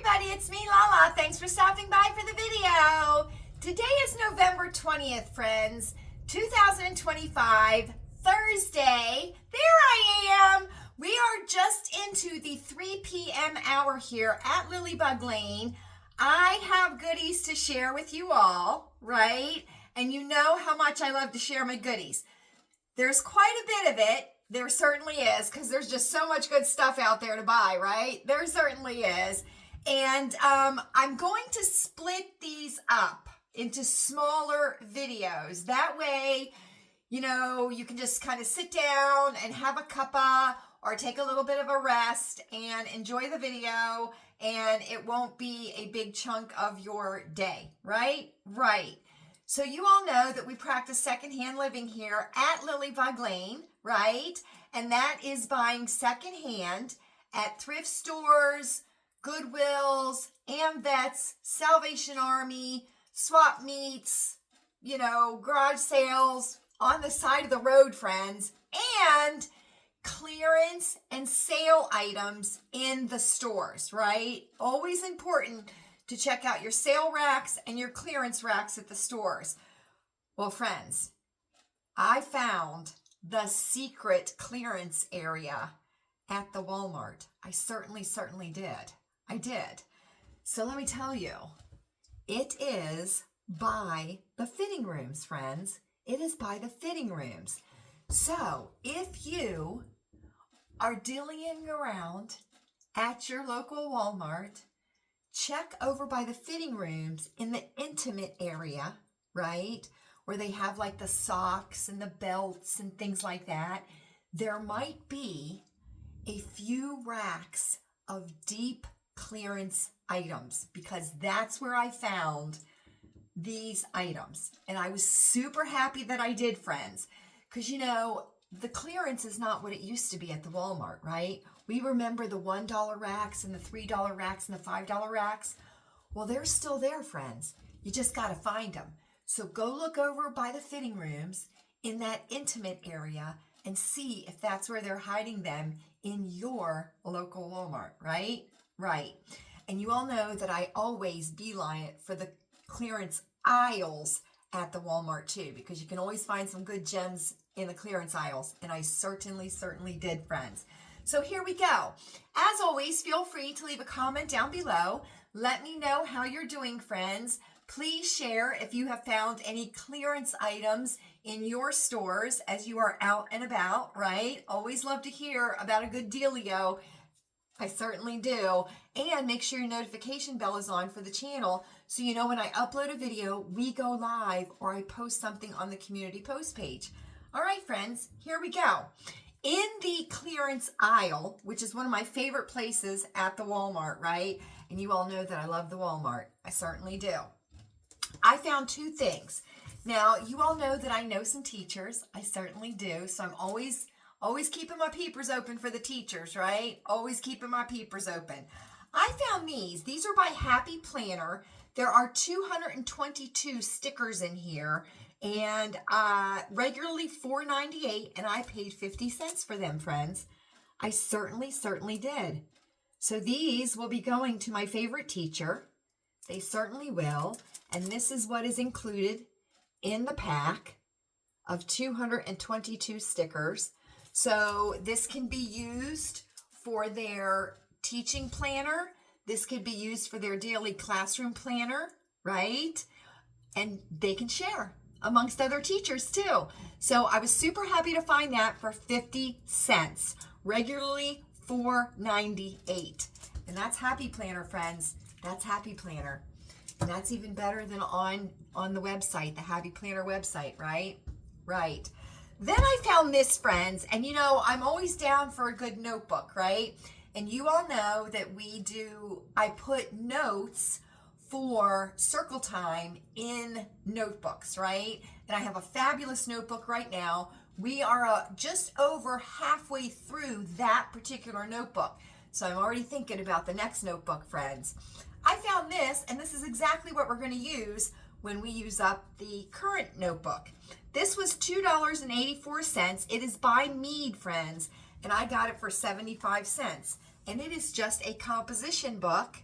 everybody, it's me, Lala. Thanks for stopping by for the video. Today is November 20th, friends, 2025, Thursday. There I am. We are just into the 3 p.m. hour here at Lilleybugglane. I have goodies to share with you all, right? And you know how much I love to share my goodies. There's quite a bit of it. There certainly is, because there's just so much good stuff out there to buy, right? There certainly is. And I'm going to split these up into smaller videos. That way, you know, you can just kind of sit down and have a cuppa or take a little bit of a rest and enjoy the video, and it won't be a big chunk of your day, right? Right. So you all know that we practice secondhand living here at Lilleybugglane, right? And that is buying secondhand at thrift stores, Goodwills, AmVets, Salvation Army, swap meets, you know, garage sales, on the side of the road, friends, and clearance and sale items in the stores, right? Always important to check out your sale racks and your clearance racks at the stores. Well, friends, I found the secret clearance area at the Walmart. I certainly did. I did. So let me tell you, it is by the fitting rooms, friends. It is by the fitting rooms. So if you are dillying around at your local Walmart, check over by the fitting rooms in the intimate area, right? Where they have like the socks and the belts and things like that. There might be a few racks of deep clearance items, because that's where I found these items. And I was super happy that I did, friends, because you know, the clearance is not what it used to be at the Walmart, right? We remember the $1 racks and the $3 racks and the $5 racks. Well, they're still there, friends. You just got to find them. So go look over by the fitting rooms in that intimate area and see if that's where they're hiding them in your local Walmart, right? Right. And you all know that I always beeline it for the clearance aisles at the Walmart too, because you can always find some good gems in the clearance aisles. And I certainly did, friends. So here we go. As always, feel free to leave a comment down below. Let me know how you're doing, friends. Please share if you have found any clearance items in your stores as you are out and about, right? Always love to hear about a good dealio. I certainly do. And make sure your notification bell is on for the channel so you know when I upload a video, we go live, or I post something on the community post page. All right, friends, here we go. In the clearance aisle, which is one of my favorite places at the Walmart, right? And you all know that I love the Walmart. I certainly do. I found two things. Now, you all know that I know some teachers. I certainly do. So I'm always keeping my peepers open for the teachers, right? Always keeping my peepers open. I found these. These are by Happy Planner. There are 222 stickers in here, and regularly $4.98, and I paid 50 cents for them, friends. I certainly did. So these will be going to my favorite teacher. They certainly will. And this is what is included in the pack of 222 stickers. So this can be used for their teaching planner. This could be used for their daily classroom planner, right? And they can share amongst other teachers too. So I was super happy to find that for 50 cents, regularly $4.98. And that's Happy Planner, friends. That's Happy Planner. And that's even better than on the website, the Happy Planner website, right? Right. Then I found this, friends, and you know, I'm always down for a good notebook, right? And you all know that I put notes for circle time in notebooks, right? And I have a fabulous notebook right now. We are just over halfway through that particular notebook. So I'm already thinking about the next notebook, friends. I found this, and this is exactly what we're going to use when we use up the current notebook. This was $2.84. It is by Mead, friends, and I got it for 75 cents. And it is just a composition book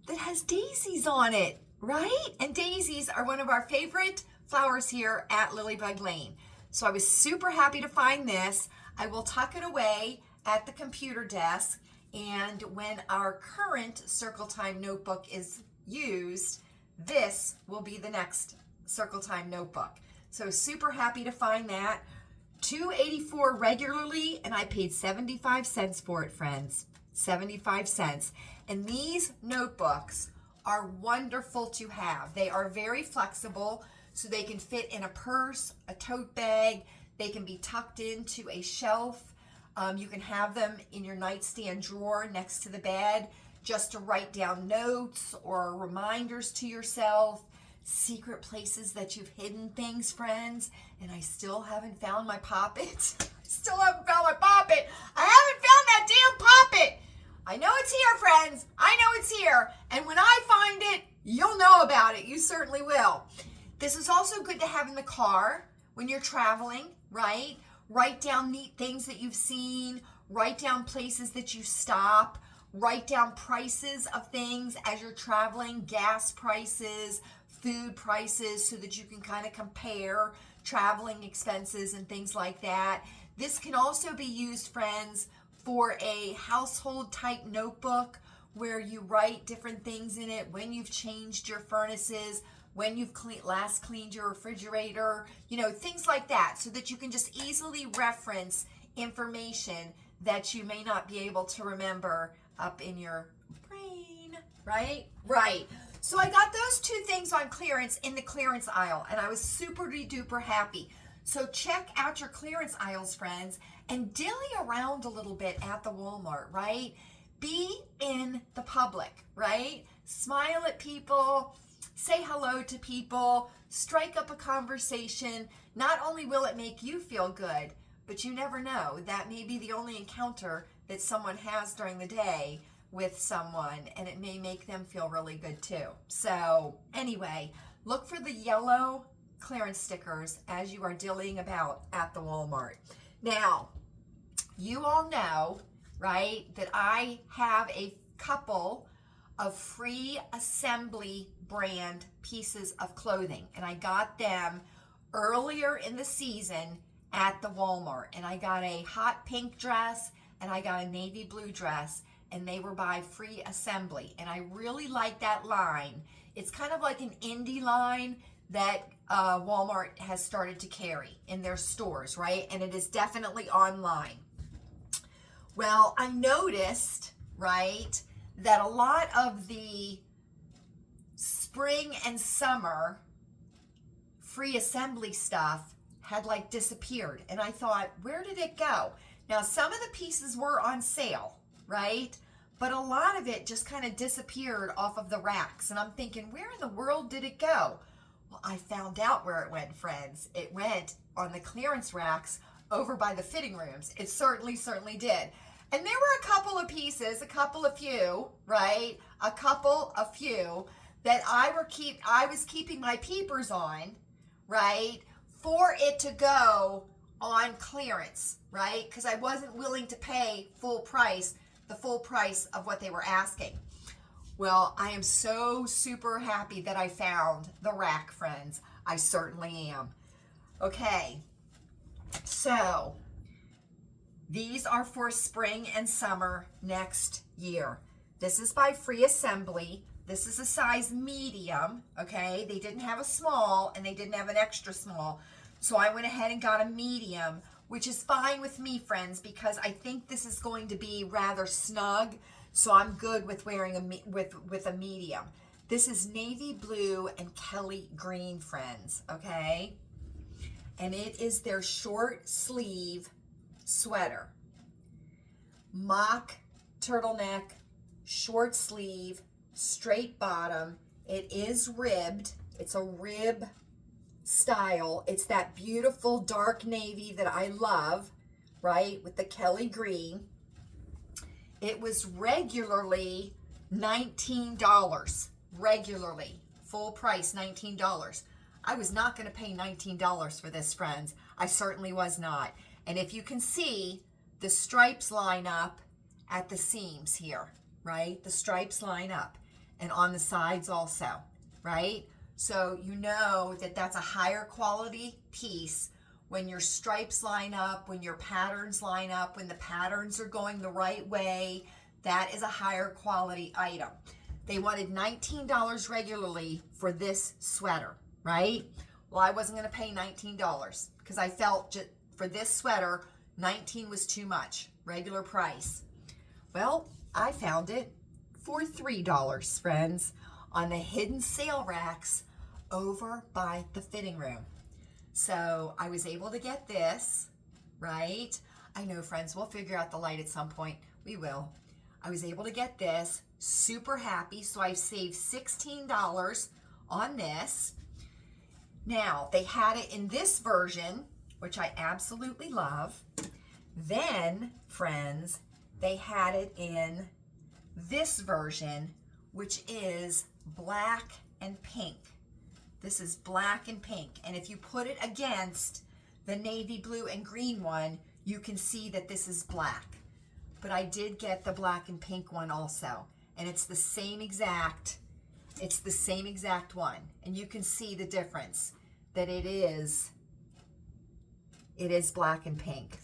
that has daisies on it, right? And daisies are one of our favorite flowers here at Lilleybugglane. So I was super happy to find this. I will tuck it away at the computer desk, and when our current Circle Time notebook is used, this will be the next Circle Time notebook. So super happy to find that. $2.84 regularly, and I paid 75 cents for it, friends. 75 cents. And these notebooks are wonderful to have. They are very flexible, so they can fit in a purse, a tote bag. They can be tucked into a shelf. You can have them in your nightstand drawer next to the bed just to write down notes or reminders to yourself. Secret places that you've hidden things, friends. And I still haven't found my poppet. I still haven't found my poppet. I haven't found that damn poppet. I know it's here, friends. I know it's here. And when I find it, you'll know about it. You certainly will. This is also good to have in the car when you're traveling, right? Write down neat things that you've seen. Write down places that you stop. Write down prices of things as you're traveling, gas prices, food prices, so that you can kind of compare traveling expenses and things like that. This can also be used, friends, for a household type notebook where you write different things in it, when you've changed your furnaces, when you've last cleaned your refrigerator, things like that, so that you can just easily reference information that you may not be able to remember up in your brain, right? Right. So I got those two things on clearance in the clearance aisle, and I was super duper happy. So check out your clearance aisles, friends, and dilly around a little bit at the Walmart, right? Be in the public, right? Smile at people, say hello to people, strike up a conversation. Not only will it make you feel good, but you never know. That may be the only encounter that someone has during the day with someone, and it may make them feel really good too. So anyway, look for the yellow clearance stickers as you are dillying about at the Walmart. Now, you all know, right, that I have a couple of free assembly brand pieces of clothing, and I got them earlier in the season at the Walmart, and I got a hot pink dress and I got a navy blue dress, and they were by Free Assembly, and I really like that line. It's kind of like an indie line that Walmart has started to carry in their stores, right? And it is definitely online. Well, I noticed, right, that a lot of the spring and summer Free Assembly stuff had like disappeared, and I thought, where did it go? Now, some of the pieces were on sale, right? But a lot of it just kind of disappeared off of the racks, and I'm thinking, where in the world did it go? Well, I found out where it went, friends. It went on the clearance racks over by the fitting rooms. It certainly did. And there were a couple of pieces, a few, right? A few that I was keeping my peepers on, right? For it to go on clearance, right? Because I wasn't willing to pay full price, the full price of what they were asking. Well, I am so super happy that I found the rack, friends. I certainly am. Okay, so these are for spring and summer next year. This is by Free Assembly. This is a size medium, okay? They didn't have a small and they didn't have an extra small. So I went ahead and got a medium, which is fine with me, friends, because I think this is going to be rather snug. So I'm good with wearing with a medium. This is navy blue and Kelly green, friends, okay? And it is their short sleeve sweater. Mock turtleneck, short sleeve, straight bottom. It is ribbed. It's a rib style. It's that beautiful dark navy that I love, right, with the Kelly green. It was regularly $19, regularly, full price, $19. I was not going to pay $19 for this, friends. I certainly was not. And if you can see, the stripes line up at the seams here, right? The stripes line up. and on the sides also, right? So you know that that's a higher quality piece when your stripes line up, when your patterns line up, when the patterns are going the right way. That is a higher quality item. They wanted $19 regularly for this sweater, right? Well, I wasn't going to pay $19 because I felt for this sweater, $19 was too much, regular price. Well, I found it for $3, friends, on the hidden sale racks over by the fitting room. So I was able to get this, right? I know, friends, we'll figure out the light at some point. We will. I was able to get this, super happy. So I've saved $16 on this. Now, they had it in this version, which I absolutely love. Then, friends, they had it in this version, which is black and pink. This is black and pink. And if you put it against the navy blue and green one, you can see that this is black. But I did get the black and pink one also. And it's the same exact one. And you can see the difference that it is black and pink.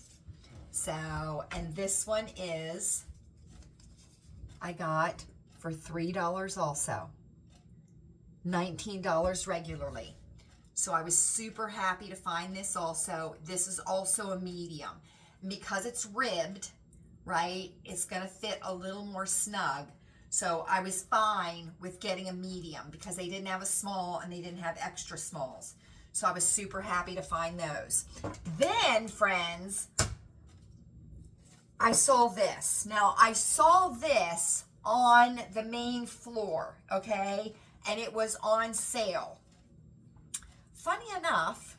So, and this one is, I got for $3 also. $19 regularly. So I was super happy to find this also. This is also a medium. And because it's ribbed, right, it's gonna fit a little more snug. So I was fine with getting a medium because they didn't have a small and they didn't have extra smalls. So I was super happy to find those. Then, friends, I saw this. Now, I saw this on the main floor, okay? And it was on sale. Funny enough,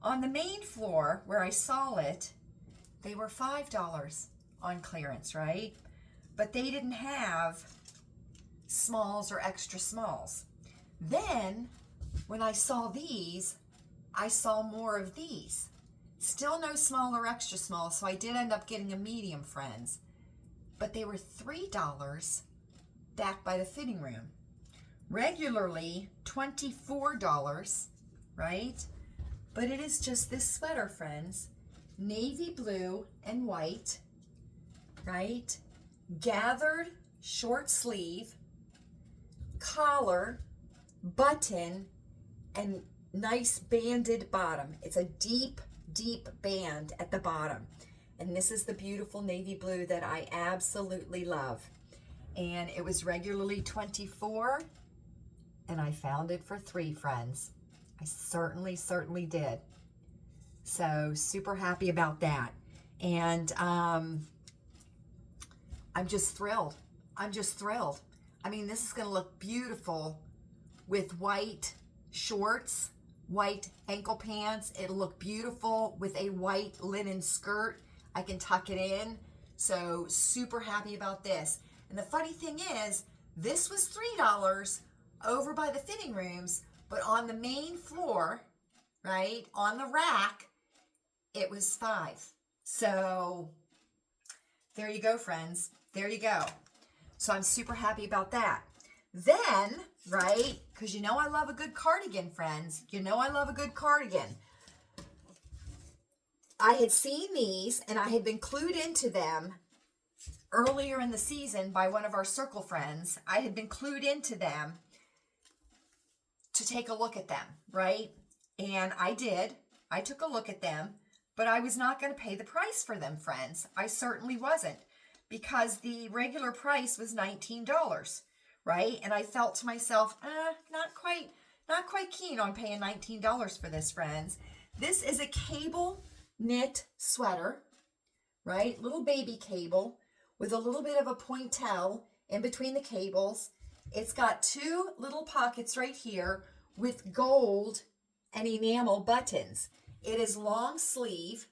on the main floor where I saw it, they were $5 on clearance, right? But they didn't have smalls or extra smalls. Then, when I saw these, I saw more of these. Still no small or extra small, so I did end up getting a medium, friends. But they were $3 back by the fitting room. Regularly $24, right? But it is just this sweater, friends. Navy blue and white, right? Gathered short sleeve, collar, button, and nice banded bottom. It's a deep, deep band at the bottom. And this is the beautiful navy blue that I absolutely love. And it was regularly $24, and I found it for $3, friends. I certainly did. So super happy about that. And I'm just thrilled. I'm just thrilled. I mean, this is gonna look beautiful with white shorts, white ankle pants. It'll look beautiful with a white linen skirt. I can tuck it in. So super happy about this. And the funny thing is, this was $3 over by the fitting rooms, but on the main floor, right, on the rack, it was $5. So there you go, friends. There you go. So I'm super happy about that. Then, right, because you know I love a good cardigan, friends. You know I love a good cardigan. I had seen these, and I had been clued into them earlier in the season by one of our circle friends. I had been clued into them to take a look at them, right? And I did. I took a look at them, but I was not going to pay the price for them, friends. I certainly wasn't, because the regular price was $19, right? And I felt to myself, not quite keen on paying $19 for this, friends. This is a cable knit sweater, right? Little baby cable with a little bit of a pointelle in between the cables. It's got 2 little pockets right here with gold and enamel buttons. It is long sleeve,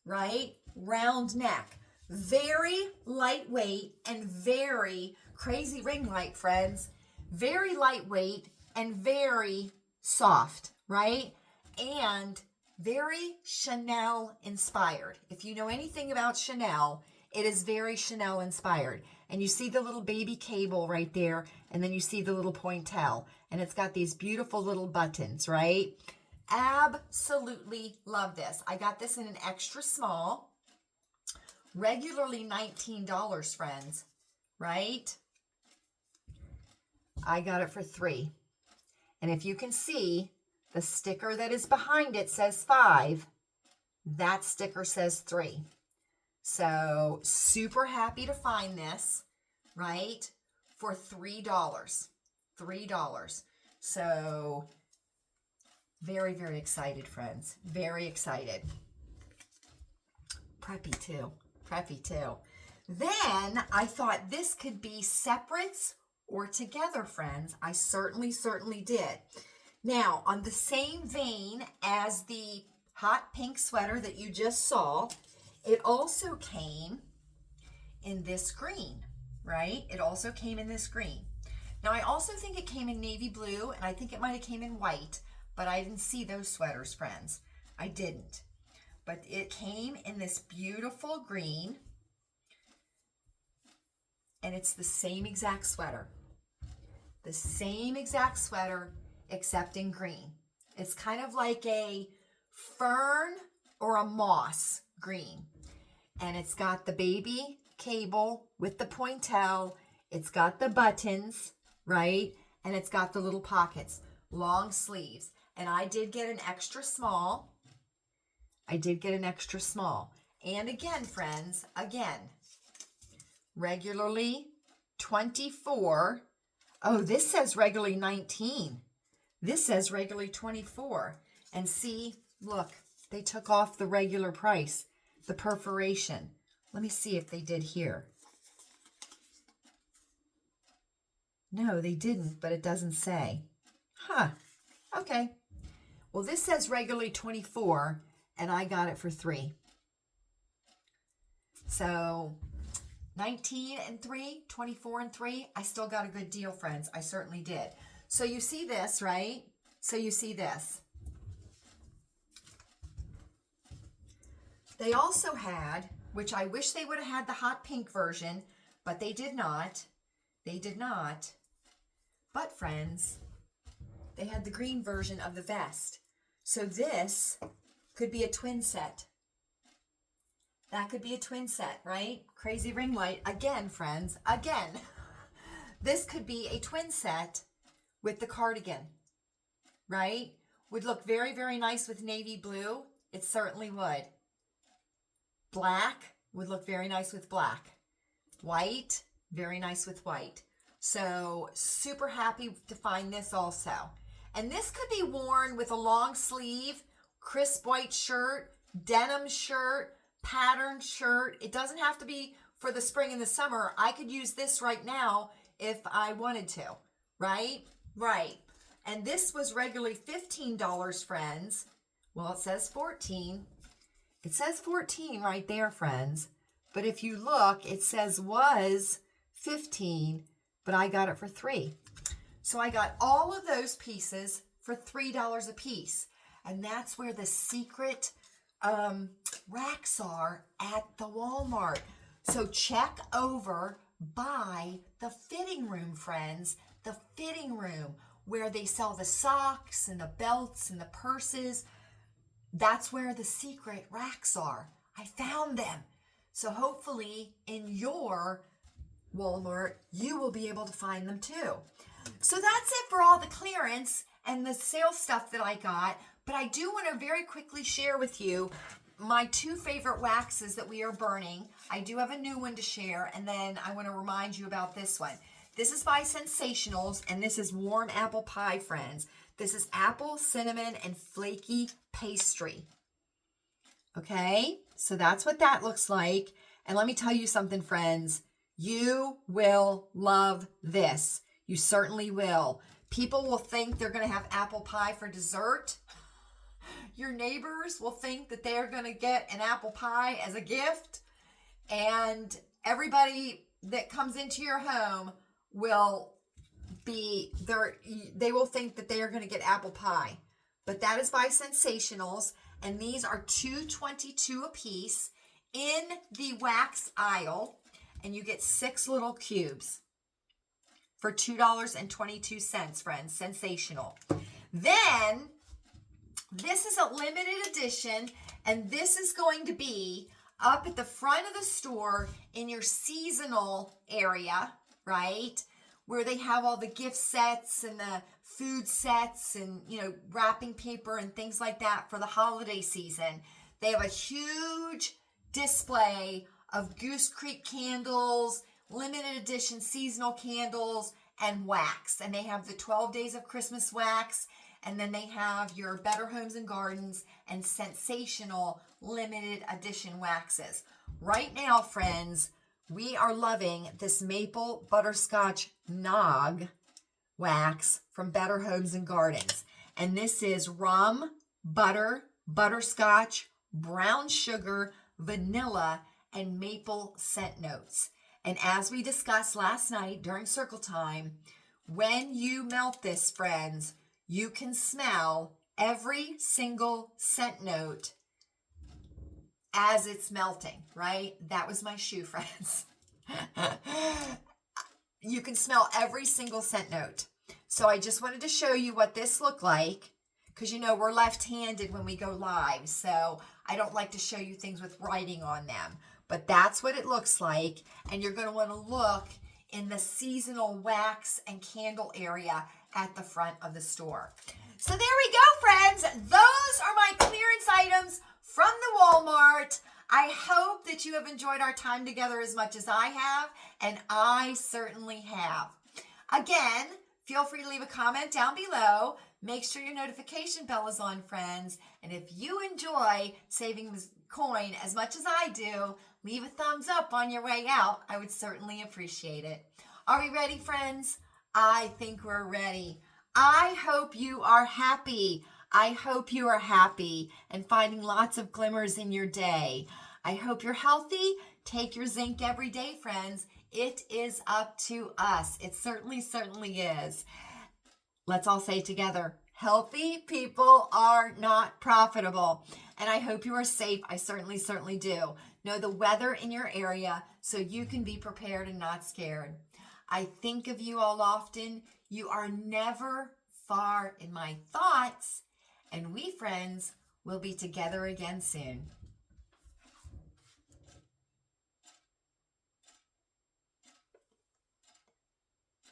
right? Round neck. Very lightweight and very crazy ring light, friends. Very lightweight and very soft, right? And very Chanel inspired. If you know anything about Chanel, It is very Chanel inspired. And you see the little baby cable right there, and then you see the little pointel, and it's got these beautiful little buttons, right? Absolutely love this. I got this in an extra small, regularly $19, friends, right? I got it for $3. And if you can see, the sticker that is behind it says 5. That sticker says 3. So super happy to find this, right, for $3. $3. So very, very excited, friends. Very excited. Preppy too. Preppy too. Then I thought this could be separates or together, friends. I certainly did. Now, on the same vein as the hot pink sweater that you just saw, it also came in this green, right? It also came in this green. Now, I also think it came in navy blue, and I think it might have came in white, but I didn't see those sweaters, friends. I didn't. But it came in this beautiful green, and it's the same exact sweater. The same exact sweater, except in green. It's kind of like a fern or a moss green. And it's got the baby cable with the pointel. It's got the buttons, right? And it's got the little pockets, long sleeves. And I did get an extra small. I did get an extra small. And again, friends, again, regularly 24. Oh, this says regularly 19. This says regularly 24. And see, look, they took off the regular price, the perforation. Let me see if they did here. No, they didn't, but it doesn't say. Huh, okay. Well, this says regularly 24, and I got it for $3. So 19 and 3, 24 and 3, I still got a good deal, friends. I certainly did. So you see this, right? So you see this. They also had, which I wish they would have had the hot pink version, but they did not. They did not. But friends, they had the green version of the vest. So this could be a twin set. That could be a twin set, right? Crazy ring light. Again, friends, again. This could be a twin set with the cardigan, right? Would look very, very nice with navy blue. It certainly would. Black would look very nice with black. White, very nice with white. So super happy to find this also. And this could be worn with a long sleeve, crisp white shirt, denim shirt, patterned shirt. It doesn't have to be for the spring and the summer. I could use this right now if I wanted to, right? Right. And this was regularly $15, friends. Well, it says 14. It says 14 right there, friends. But if you look, it says was 15, but I got it for $3. So I got all of those pieces for $3 a piece. And that's where the secret racks are at the Walmart. So check over by the fitting room, friends. The fitting room where they sell the socks and the belts and the purses. That's where the secret racks are. I found them. So hopefully in your Walmart, you will be able to find them too. So that's it for all the clearance and the sale stuff that I got. But I do want to very quickly share with you my 2 favorite waxes that we are burning. I do have a new one to share, and then I want to remind you about this one. This is by Sensationals, and this is warm apple pie, friends. This is apple, cinnamon, and flaky pastry. Okay, so that's what that looks like. And let me tell you something, friends. You will love this. You certainly will. People will think they're going to have apple pie for dessert. Your neighbors will think that they're going to get an apple pie as a gift. And everybody that comes into your home will they will think that they are going to get apple pie. But that is by Sensationals, and these are $2.22 a piece in the wax aisle, and you get 6 little cubes for $2.22, friends. Sensational. Then, this is a limited edition, and this is going to be up at the front of the store in your seasonal area, right? Where they have all the gift sets and the food sets and, wrapping paper and things like that for the holiday season. They have a huge display of Goose Creek candles, limited edition seasonal candles, and wax. And they have the 12 Days of Christmas wax, and then they have your Better Homes and Gardens and sensational limited edition waxes. Right now, friends, we are loving this maple butterscotch nog wax from Better Homes and Gardens. And this is rum, butter, butterscotch, brown sugar, vanilla, and maple scent notes. And as we discussed last night during circle time, when you melt this, friends, you can smell every single scent note as it's melting, right? That was my shoe, friends. You can smell every single scent note. So I just wanted to show you what this looked like, because we're left-handed when we go live, so I don't like to show you things with writing on them. But that's what it looks like, and you're going to want to look in the seasonal wax and candle area at the front of the store. So there we go, friends. Those are my clearance items from the Walmart. I hope that you have enjoyed our time together as much as I have, and I certainly have. Again, feel free to leave a comment down below. Make sure your notification bell is on, friends. And if you enjoy saving this coin as much as I do, leave a thumbs up on your way out. I would certainly appreciate it. Are we ready, friends? I think we're ready. I hope you are happy. I hope you are happy and finding lots of glimmers in your day. I hope you're healthy. Take your zinc every day, friends. It is up to us. It certainly is. Let's all say together, healthy people are not profitable. And I hope you are safe. I certainly do. Know the weather in your area so you can be prepared and not scared. I think of you all often. You are never far in my thoughts. And we, friends, will be together again soon.